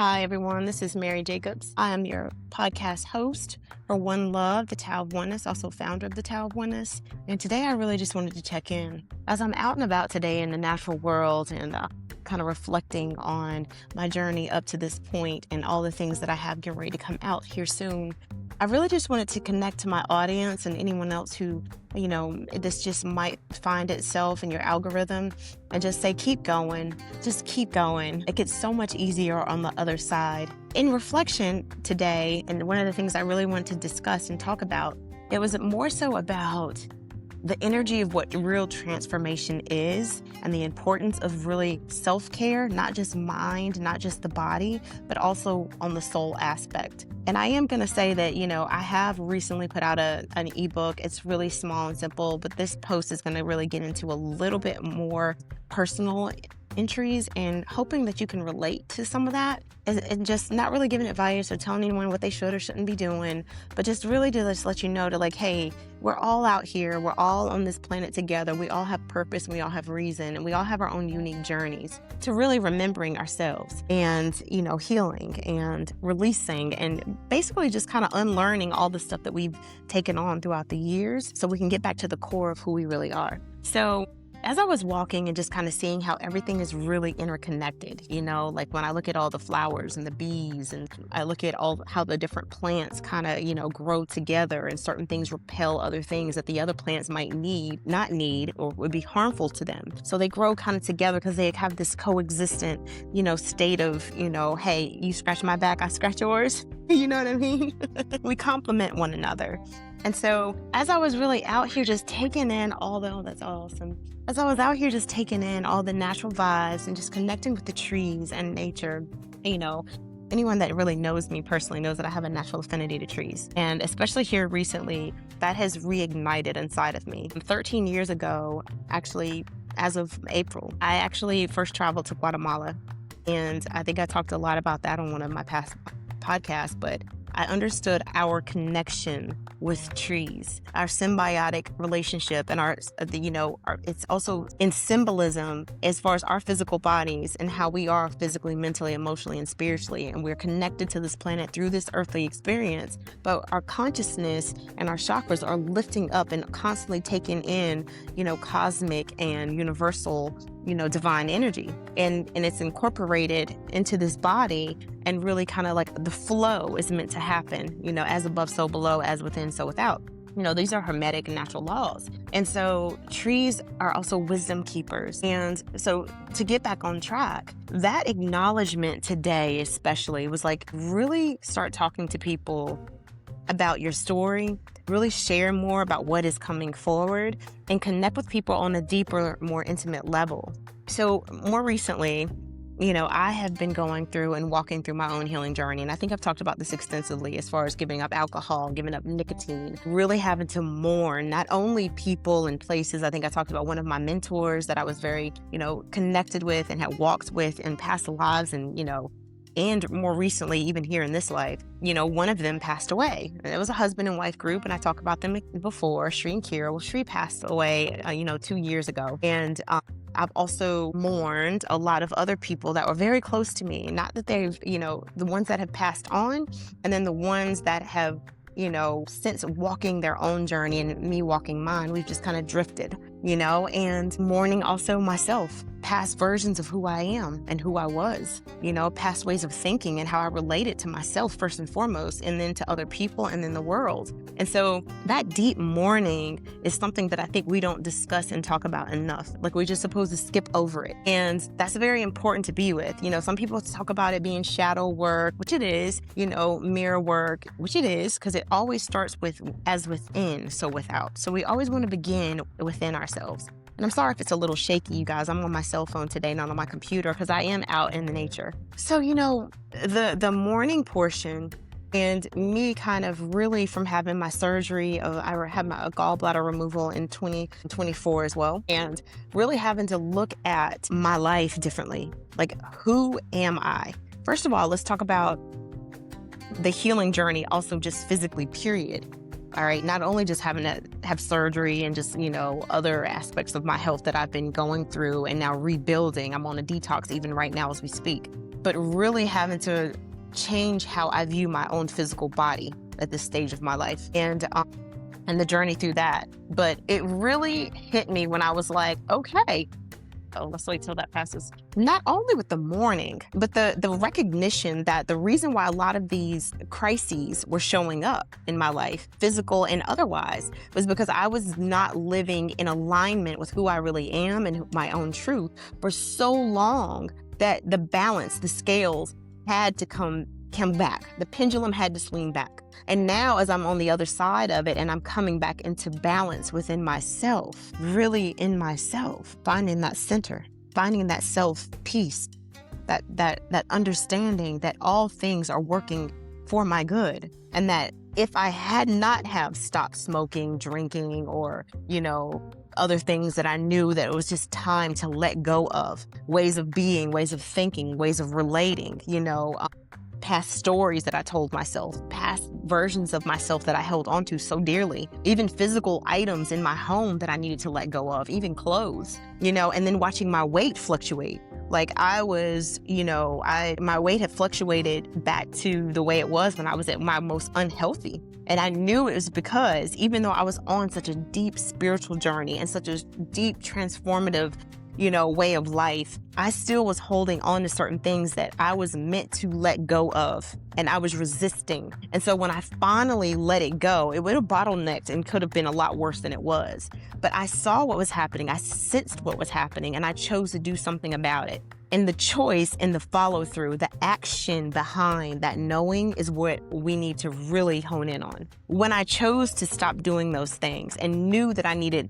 Hi, everyone. This is Mary Jacobs. I am your podcast host for One Love, the Tao of Oneness, also founder of the Tao of Oneness. And today I really just wanted to check in. As I'm out and about today in the natural world and kind of reflecting on my journey up to this point and all the things that I have getting ready to come out here soon, I really just wanted to connect to my audience and anyone else who, this just might find itself in your algorithm and just say, keep going, just keep going. It gets so much easier on the other side. In reflection today, and one of the things I really wanted to discuss and talk about, it was more so about the energy of what real transformation is and the importance of really self-care, not just mind, not just the body, but also on the soul aspect. And I am going to say that, I have recently put out an ebook. It's really small and simple, but this post is going to really get into a little bit more personal entries and hoping that you can relate to some of that and just not really giving advice or telling anyone what they should or shouldn't be doing, but just really to just let you know to hey, we're all out here. We're all on this planet together. We all have purpose and we all have reason and we all have our own unique journeys to really remembering ourselves and, healing and releasing and basically just kind of unlearning all the stuff that we've taken on throughout the years so we can get back to the core of who we really are. So as I was walking and just kind of seeing how everything is really interconnected, when I look at all the flowers and the bees and I look at how the different plants kind of, grow together and certain things repel other things that the other plants might not need, or would be harmful to them. So they grow kind of together because they have this coexistent, state of, hey, you scratch my back, I scratch yours. You know what I mean? We complement one another. And so as I was really out here just taking in that's awesome. As I was out here just taking in all the natural vibes and just connecting with the trees and nature, anyone that really knows me personally knows that I have a natural affinity to trees. And especially here recently, that has reignited inside of me. 13 years ago, actually, as of April, I actually first traveled to Guatemala. And I think I talked a lot about that on one of my past podcasts, but I understood our connection with trees, our symbiotic relationship, and it's also in symbolism as far as our physical bodies and how we are physically, mentally, emotionally, and spiritually. And we're connected to this planet through this earthly experience, but our consciousness and our chakras are lifting up and constantly taking in, cosmic and universal, divine energy. And it's incorporated into this body, and really kind of the flow is meant to happen, as above, so below, as within, so without. These are hermetic and natural laws. And so trees are also wisdom keepers. And so to get back on track, that acknowledgement today especially was really start talking to people about your story, really share more about what is coming forward, and connect with people on a deeper, more intimate level. So more recently, I have been going through and walking through my own healing journey. And I think I've talked about this extensively as far as giving up alcohol, giving up nicotine, really having to mourn not only people and places. I think I talked about one of my mentors that I was very, connected with and had walked with in past lives and more recently, even here in this life, one of them passed away. It was a husband and wife group, and I talked about them before, Sri and Kira. Well, Sri passed away, 2 years ago. And I've also mourned a lot of other people that were very close to me. Not that they've, the ones that have passed on, and then the ones that have, since walking their own journey and me walking mine, we've just kind of drifted, and mourning also myself, past versions of who I am and who I was, past ways of thinking and how I related to myself first and foremost, and then to other people and then the world. And so that deep mourning is something that I think we don't discuss and talk about enough. We're just supposed to skip over it. And that's very important to be with. Some people talk about it being shadow work, which it is, mirror work, which it is, because it always starts with as within, so without. So we always want to begin within ourselves. And I'm sorry if it's a little shaky, you guys. I'm on my cell phone today, not on my computer, because I am out in the nature. So, the mourning portion, and me kind of really from having my surgery, I had my gallbladder removal in 2024 as well, and really having to look at my life differently. Who am I? First of all, let's talk about the healing journey, also just physically, period. All right. Not only just having to have surgery and just, other aspects of my health that I've been going through and now rebuilding. I'm on a detox even right now as we speak. but really having to change how I view my own physical body at this stage of my life, and the journey through that. But it really hit me when I was like, okay, let's wait till that passes. Not only with the mourning, but the recognition that the reason why a lot of these crises were showing up in my life, physical and otherwise, was because I was not living in alignment with who I really am and my own truth for so long that the balance, the scales had to come back. The pendulum had to swing back. And now, as I'm on the other side of it and I'm coming back into balance within myself, really in myself, finding that center, finding that self peace, that understanding that all things are working for my good. And that if I had not have stopped smoking, drinking, or, other things that I knew that it was just time to let go of, ways of being, ways of thinking, ways of relating, past stories that I told myself, past versions of myself that I held onto so dearly, even physical items in my home that I needed to let go of, even clothes, and then watching my weight fluctuate. Like I was, my weight had fluctuated back to the way it was when I was at my most unhealthy. And I knew it was because even though I was on such a deep spiritual journey and such a deep transformative way of life, I still was holding on to certain things that I was meant to let go of, and I was resisting. And so when I finally let it go, it would have bottlenecked and could have been a lot worse than it was. But I saw what was happening, I sensed what was happening, and I chose to do something about it. And the choice and the follow through, the action behind that knowing is what we need to really hone in on. When I chose to stop doing those things and knew that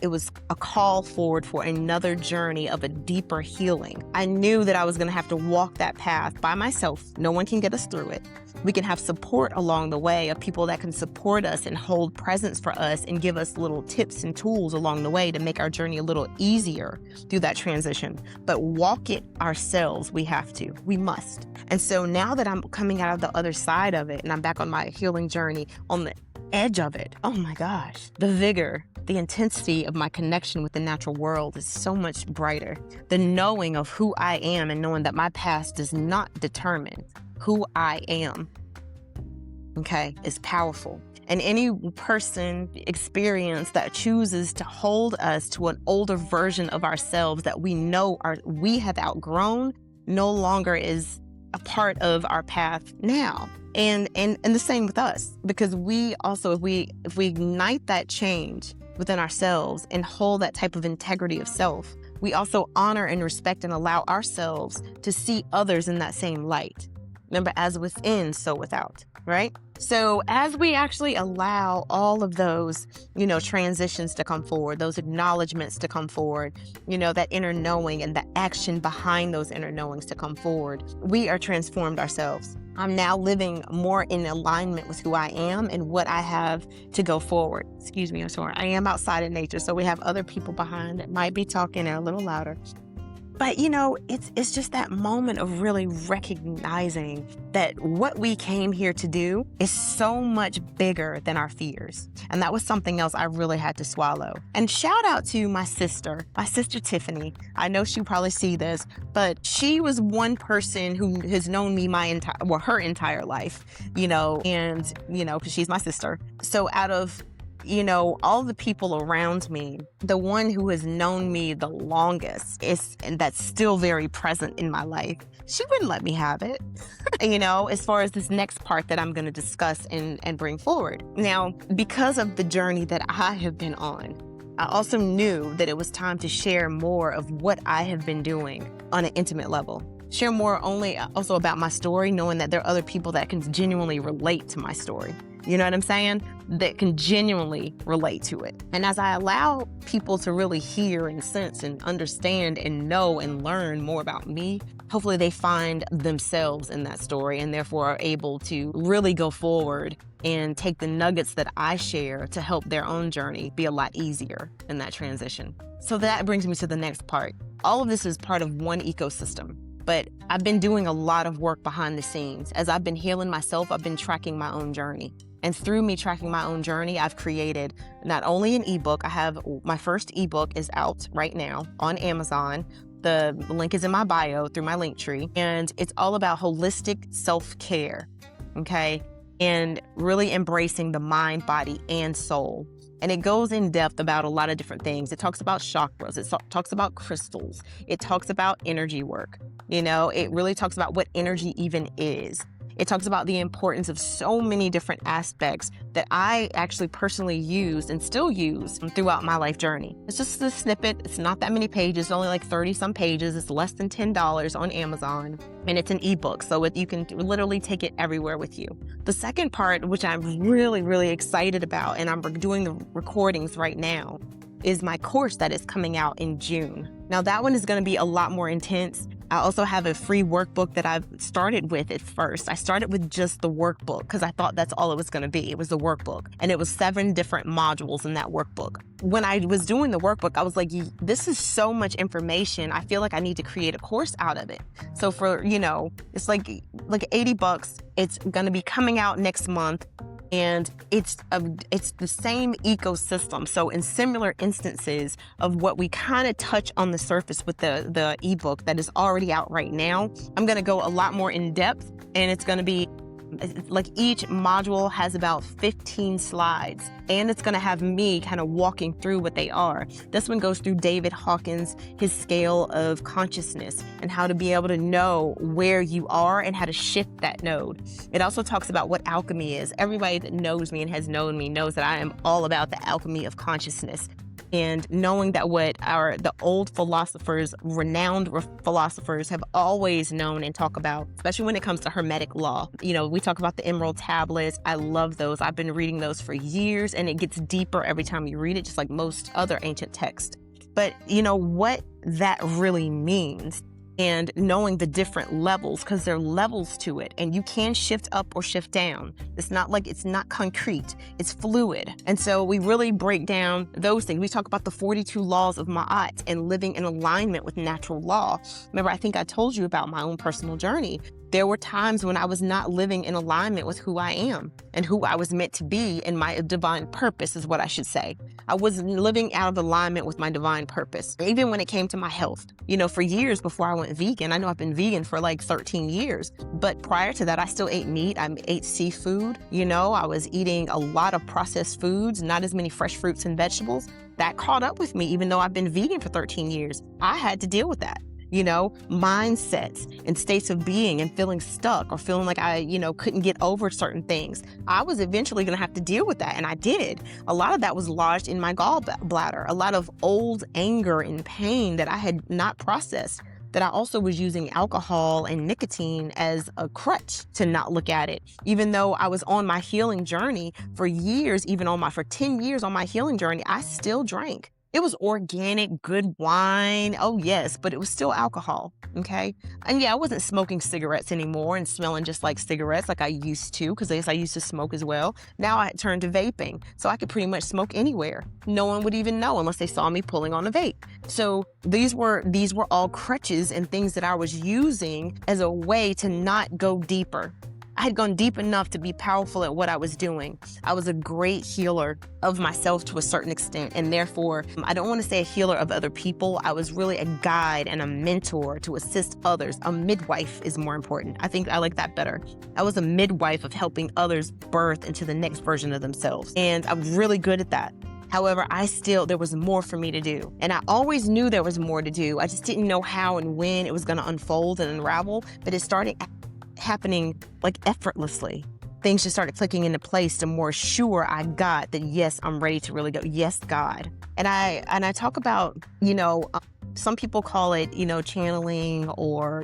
it was a call forward for another journey of a deeper healing. I knew that I was going to have to walk that path by myself. No one can get us through it. We can have support along the way of people that can support us and hold presence for us and give us little tips and tools along the way to make our journey a little easier through that transition. But walk it ourselves, we must. And so now that I'm coming out of the other side of it and I'm back on my healing journey, on the edge of it, oh my gosh, the vigor, the intensity of my connection with the natural world is so much brighter. The knowing of who I am and knowing that my past does not determine who I am, is powerful. And any person, experience that chooses to hold us to an older version of ourselves that we know we have outgrown no longer is a part of our path now. And the same with us, because we also, if we ignite that change within ourselves and hold that type of integrity of self, we also honor and respect and allow ourselves to see others in that same light. Remember, as within, so without, right? So as we actually allow all of those, transitions to come forward, those acknowledgments to come forward, that inner knowing and the action behind those inner knowings to come forward, we are transformed ourselves. I'm now living more in alignment with who I am and what I have to go forward. Excuse me, I'm sorry. I am outside in nature, so we have other people behind that might be talking a little louder. But, it's just that moment of really recognizing that what we came here to do is so much bigger than our fears. And that was something else I really had to swallow. And shout out to my sister Tiffany. I know she'll probably see this, but she was one person who has known me her entire life, and, because she's my sister. So out of all the people around me, the one who has known me the longest and that's still very present in my life, she wouldn't let me have it, as far as this next part that I'm going to discuss and bring forward. Now, because of the journey that I have been on, I also knew that it was time to share more of what I have been doing on an intimate level. Share more also about my story, knowing that there are other people that can genuinely relate to my story. You know what I'm saying? That can genuinely relate to it. And as I allow people to really hear and sense and understand and know and learn more about me, hopefully they find themselves in that story and therefore are able to really go forward and take the nuggets that I share to help their own journey be a lot easier in that transition. So that brings me to the next part. All of this is part of one ecosystem. But I've been doing a lot of work behind the scenes. As I've been healing myself, I've been tracking my own journey. And through me tracking my own journey, I've created not only an ebook, my first ebook is out right now on Amazon, The link is in my bio through my link tree, and it's all about holistic self-care, okay? And really embracing the mind, body, and soul. And it goes in depth about a lot of different things. It talks about chakras. It talks about crystals. It talks about energy work. It really talks about what energy even is. It talks about the importance of so many different aspects that I actually personally used and still use throughout my life journey. It's just a snippet. It's not that many pages, only like 30 some pages. It's less than $10 on Amazon. And it's an ebook, so you can literally take it everywhere with you. The second part, which I'm really, really excited about, and I'm doing the recordings right now, is my course that is coming out in June. Now that one is going to be a lot more intense. I also have a free workbook that I've started with at first. I started with just the workbook because I thought that's all it was going to be. It was the workbook. And it was 7 different modules in that workbook. When I was doing the workbook, I was like, this is so much information. I feel like I need to create a course out of it. So for, it's like $80. It's going to be coming out next month. And it's the same ecosystem. So in similar instances of what we kind of touch on the surface with the ebook that is already out right now, I'm going to go a lot more in depth, and it's going to be like each module has about 15 slides, and it's going to have me kind of walking through what they are. This one goes through David Hawkins, his scale of consciousness, and how to be able to know where you are and how to shift that node. It also talks about what alchemy is. Everybody that knows me and has known me knows that I am all about the alchemy of consciousness. And knowing that what the old philosophers, renowned philosophers have always known and talk about, especially when it comes to Hermetic law. We talk about the Emerald Tablets. I love those. I've been reading those for years, and it gets deeper every time you read it, just like most other ancient texts. But what that really means, and knowing the different levels, because there are levels to it, and you can shift up or shift down. It's not concrete, it's fluid. And so we really break down those things. We talk about the 42 laws of Ma'at and living in alignment with natural law. Remember, I think I told you about my own personal journey. There were times when I was not living in alignment with who I am and who I was meant to be, and my divine purpose is what I should say. I wasn't living out of alignment with my divine purpose, even when it came to my health. For years before I went vegan, I know I've been vegan for like 13 years, but prior to that, I still ate meat. I ate seafood. I was eating a lot of processed foods, not as many fresh fruits and vegetables. That caught up with me, even though I've been vegan for 13 years. I had to deal with that. Mindsets and states of being and feeling stuck or feeling like I, couldn't get over certain things. I was eventually going to have to deal with that, and I did. A lot of that was lodged in my gallbladder, a lot of old anger and pain that I had not processed, that I also was using alcohol and nicotine as a crutch to not look at it. Even though I was on my healing journey for years, for 10 years on my healing journey, I still drank. It was organic, good wine. Oh, yes, but it was still alcohol, okay? And yeah, I wasn't smoking cigarettes anymore and smelling just like cigarettes like I used to, because I used to smoke as well. Now I had turned to vaping, so I could pretty much smoke anywhere. No one would even know unless they saw me pulling on a vape. So these were all crutches and things that I was using as a way to not go deeper. I had gone deep enough to be powerful at what I was doing. I was a great healer of myself to a certain extent, and therefore, I don't want to say a healer of other people. I was really a guide and a mentor to assist others. A midwife is more important. I think I like that better. I was a midwife of helping others birth into the next version of themselves, and I was really good at that. However, there was more for me to do. And I always knew there was more to do. I just didn't know how and when it was going to unfold and unravel, but it started happening like effortlessly. Things just started clicking into place the more sure I got that, yes, I'm ready to really go. Yes, God. And I talk about, some people call it, channeling or,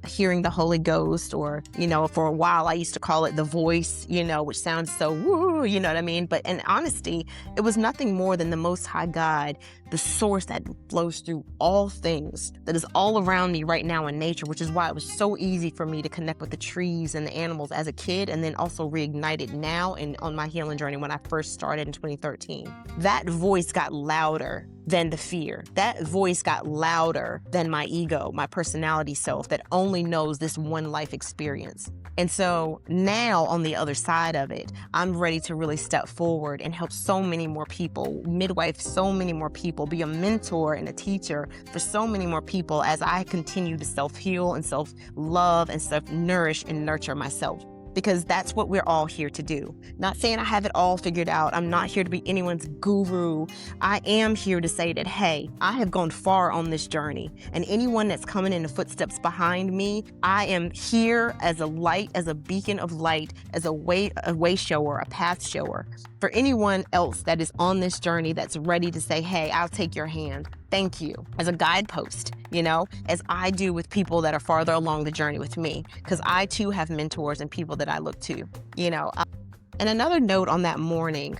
hearing the Holy Ghost, or, for a while I used to call it the voice, which sounds so woo, you know what I mean? But in honesty, it was nothing more than the Most High God, the source that flows through all things, that is all around me right now in nature, which is why it was so easy for me to connect with the trees and the animals as a kid, and then also reignite it now and on my healing journey when I first started in 2013. That voice got louder than the fear. That voice got louder than my ego, my personality self that only knows this one life experience. And so now on the other side of it, I'm ready to really step forward and help so many more people, midwife so many more people, be a mentor and a teacher for so many more people as I continue to self-heal and self-love and self-nourish and nurture myself. Because that's what we're all here to do. Not saying I have it all figured out. I'm not here to be anyone's guru. I am here to say that, hey, I have gone far on this journey. And anyone that's coming in the footsteps behind me, I am here as a light, as a beacon of light, as a way shower, a path shower. For anyone else that is on this journey that's ready to say, hey, I'll take your hand. Thank you. As a guidepost, as I do with people that are farther along the journey with me, because I too have mentors and people that I look to, And another note on that mourning,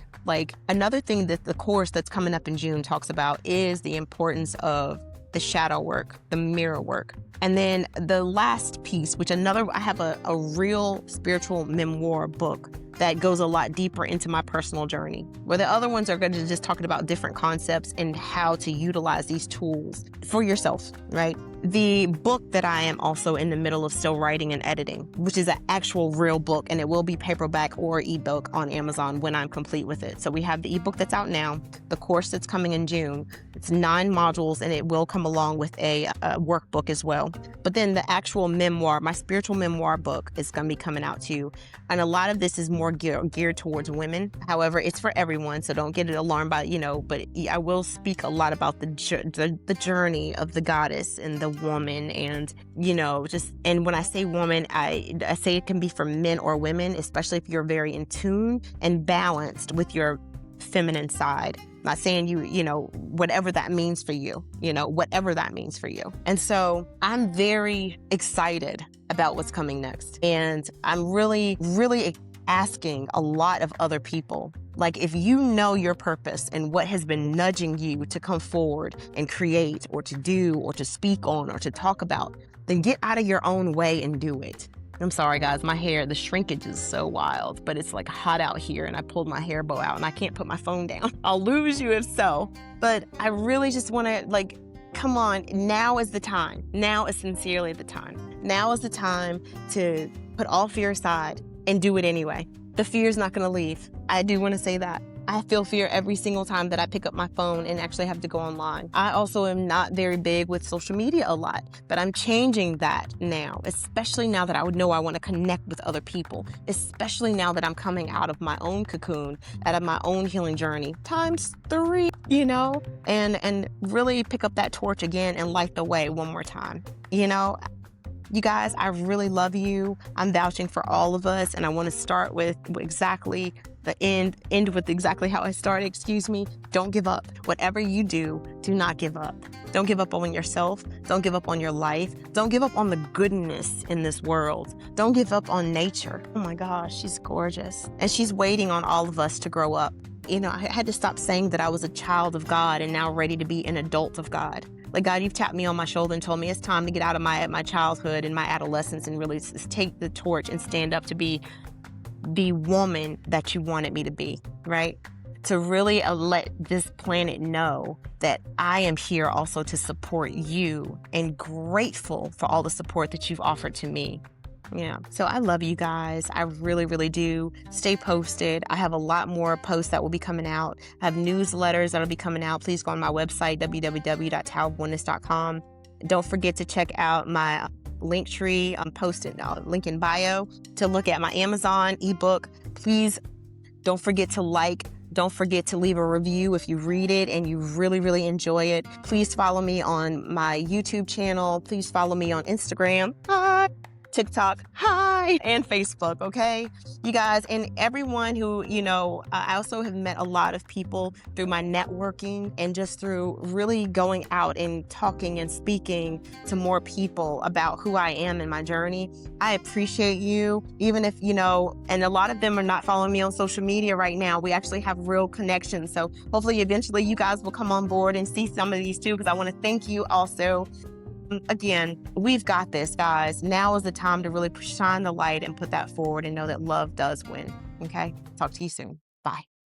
another thing that the course that's coming up in June talks about is the importance of the shadow work, the mirror work. And then the last piece, I have a real spiritual memoir book that goes a lot deeper into my personal journey, where the other ones are going to just talking about different concepts and how to utilize these tools for yourself, right? The book that I am also in the middle of still writing and editing, which is an actual real book, and it will be paperback or ebook on Amazon when I'm complete with it. So we have the ebook that's out now, the course that's coming in June. It's 9 modules, and it will come along with a workbook as well. But then the actual memoir, my spiritual memoir book, is going to be coming out too. And a lot of this is more geared towards women. However, it's for everyone, so don't get alarmed by, but I will speak a lot about the journey of the goddess and the woman, and and when I say woman, I say it can be for men or women, especially if you're very in tune and balanced with your feminine side. I'm not saying whatever that means for you, whatever that means for you. And so I'm very excited about what's coming next, and I'm really, really asking a lot of other people, if you know your purpose and what has been nudging you to come forward and create or to do or to speak on or to talk about, then get out of your own way and do it. I'm sorry, guys, the shrinkage is so wild, but it's hot out here, and I pulled my hair bow out and I can't put my phone down. I'll lose you if so. But I really just want to come on, now is the time. Now is sincerely the time. Now is the time to put all fear aside and do it anyway. The fear is not going to leave. I do want to say that. I feel fear every single time that I pick up my phone and actually have to go online. I also am not very big with social media a lot, but I'm changing that now, especially now that I would know I want to connect with other people, especially now that I'm coming out of my own cocoon, out of my own healing journey, ×3, and really pick up that torch again and light the way one more time, You guys, I really love you. I'm vouching for all of us, and I want to start with exactly the end with exactly how I started, Don't give up. Whatever you do not give up. Don't give up on yourself. Don't give up on your life. Don't give up on the goodness in this world. Don't give up on nature. Oh my gosh, she's gorgeous. And she's waiting on all of us to grow up. I had to stop saying that I was a child of God and now ready to be an adult of God. God, you've tapped me on my shoulder and told me it's time to get out of my childhood and my adolescence and really take the torch and stand up to be the woman that you wanted me to be, right? To really let this planet know that I am here also to support you, and grateful for all the support that you've offered to me. Yeah. So I love you guys. I really, really do. Stay posted. I have a lot more posts that will be coming out. I have newsletters that'll be coming out. Please go on my website, www.taoofoneness.com. Don't forget to check out my link tree. I'm posting link in bio to look at my Amazon ebook. Please don't forget to don't forget to leave a review if you read it and you really, really enjoy it. Please follow me on my YouTube channel. Please follow me on Instagram. Hi. TikTok, hi, and Facebook, okay? You guys, and everyone who, I also have met a lot of people through my networking and just through really going out and talking and speaking to more people about who I am in my journey. I appreciate you, even if, and a lot of them are not following me on social media right now. We actually have real connections. So hopefully eventually you guys will come on board and see some of these too, because I want to thank you also. Again, we've got this, guys. Now is the time to really shine the light and put that forward and know that love does win. Okay? Talk to you soon.